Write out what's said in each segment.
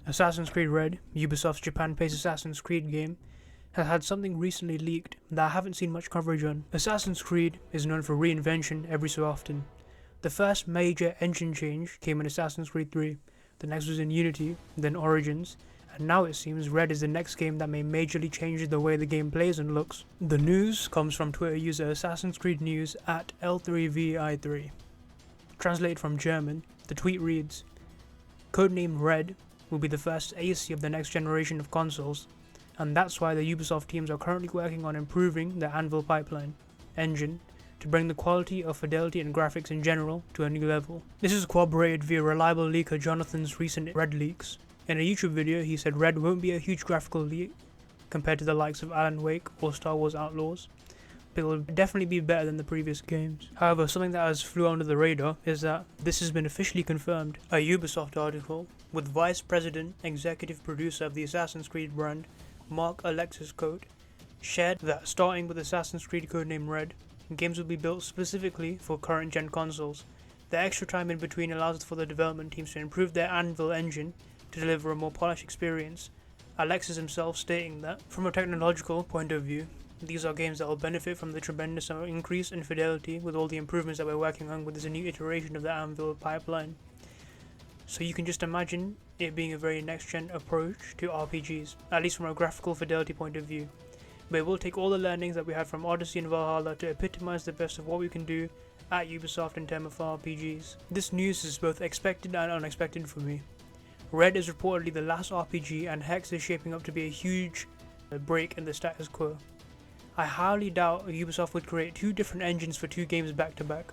Assassin's Creed Red, Ubisoft's Japan-based Assassin's Creed game, has had something recently leaked that I haven't seen much coverage on. Assassin's Creed is known for reinvention every so often. The first major engine change came in Assassin's Creed 3, the next was in Unity, then Origins, and now it seems Red is the next game that may majorly change the way the game plays and looks. The news comes from Twitter user Assassin's Creed News at L3VI3. Translated from German, the tweet reads, "Codename Red will be the first AC of the next generation of consoles, and that's why the Ubisoft teams are currently working on improving the Anvil pipeline engine to bring the quality of fidelity and graphics in general to a new level." This is corroborated via reliable leaker Jonathan's recent Red leaks. In a YouTube video, he said Red won't be a huge graphical leap compared to the likes of Alan Wake or Star Wars Outlaws, but it will definitely be better than the previous games. However, something that has flew under the radar is that this has been officially confirmed. A Ubisoft article with Vice President, Executive Producer of the Assassin's Creed brand, Mark Alexis Cote, shared that starting with Assassin's Creed codename Red, games will be built specifically for current gen consoles. The extra time in between allows for the development teams to improve their Anvil engine to deliver a more polished experience. Alexis himself stating that, from a technological point of view, these are games that will benefit from the tremendous increase in fidelity with all the improvements that we're working on with this new iteration of the Anvil pipeline. So you can just imagine it being a very next-gen approach to RPGs, at least from a graphical fidelity point of view. But it will take all the learnings that we had from Odyssey and Valhalla to epitomize the best of what we can do at Ubisoft in terms of RPGs. This news is both expected and unexpected for me. Red is reportedly the last RPG, and Hex is shaping up to be a huge break in the status quo. I highly doubt Ubisoft would create two different engines for two games back to back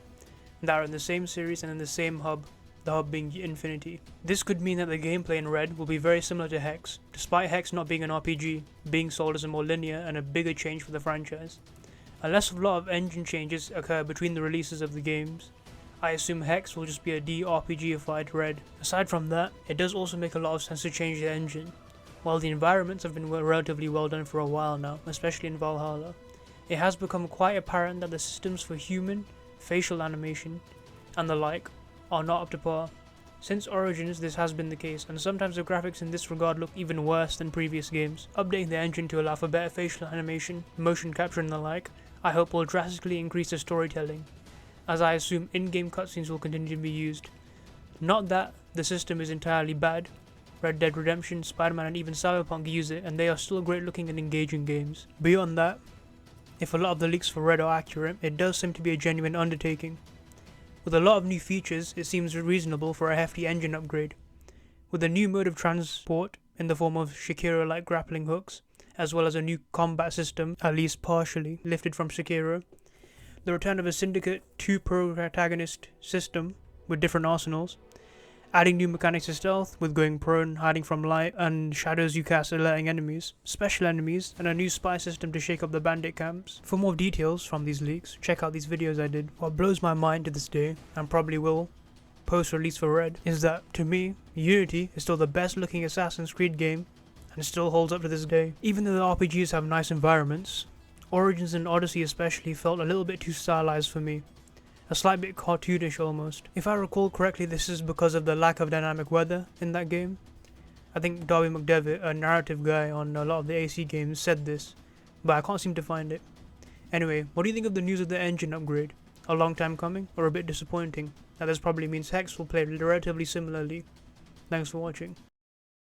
that are in the same series and in the same hub, the hub being Infinity. This could mean that the gameplay in Red will be very similar to Hex, despite Hex not being an RPG, being sold as a more linear and a bigger change for the franchise. Unless a lot of engine changes occur between the releases of the games, I assume Hex will just be a de-RPG-ified Red. Aside from that, it does also make a lot of sense to change the engine. While the environments have been relatively well done for a while now, especially in Valhalla, it has become quite apparent that the systems for human, facial animation, and the like are not up to par. Since Origins this has been the case, and sometimes the graphics in this regard look even worse than previous games. Updating the engine to allow for better facial animation, motion capture and the like, I hope will drastically increase the storytelling, as I assume in-game cutscenes will continue to be used. Not that the system is entirely bad. Red Dead Redemption, Spider-Man and even Cyberpunk use it, and they are still great looking and engaging games. Beyond that, if a lot of the leaks for Red are accurate, it does seem to be a genuine undertaking. With a lot of new features, it seems reasonable for a hefty engine upgrade. With a new mode of transport in the form of Sekiro-like grappling hooks, as well as a new combat system, at least partially lifted from Sekiro, the return of a Syndicate 2 protagonist system with different arsenals, adding new mechanics to stealth with going prone, hiding from light, and shadows you cast alerting enemies, special enemies, and a new spy system to shake up the bandit camps. For more details from these leaks, check out these videos I did. What blows my mind to this day, and probably will, post-release for Red, is that, to me, Unity is still the best looking Assassin's Creed game, and still holds up to this day. Even though the RPGs have nice environments, Origins and Odyssey especially felt a little bit too stylized for me. A slight bit cartoonish almost. If I recall correctly, this is because of the lack of dynamic weather in that game. I think Darby McDevitt, a narrative guy on a lot of the AC games, said this, but I can't seem to find it. Anyway, what do you think of the news of the engine upgrade? A long time coming, or a bit disappointing? Now this probably means Hex will play relatively similarly. Thanks for watching.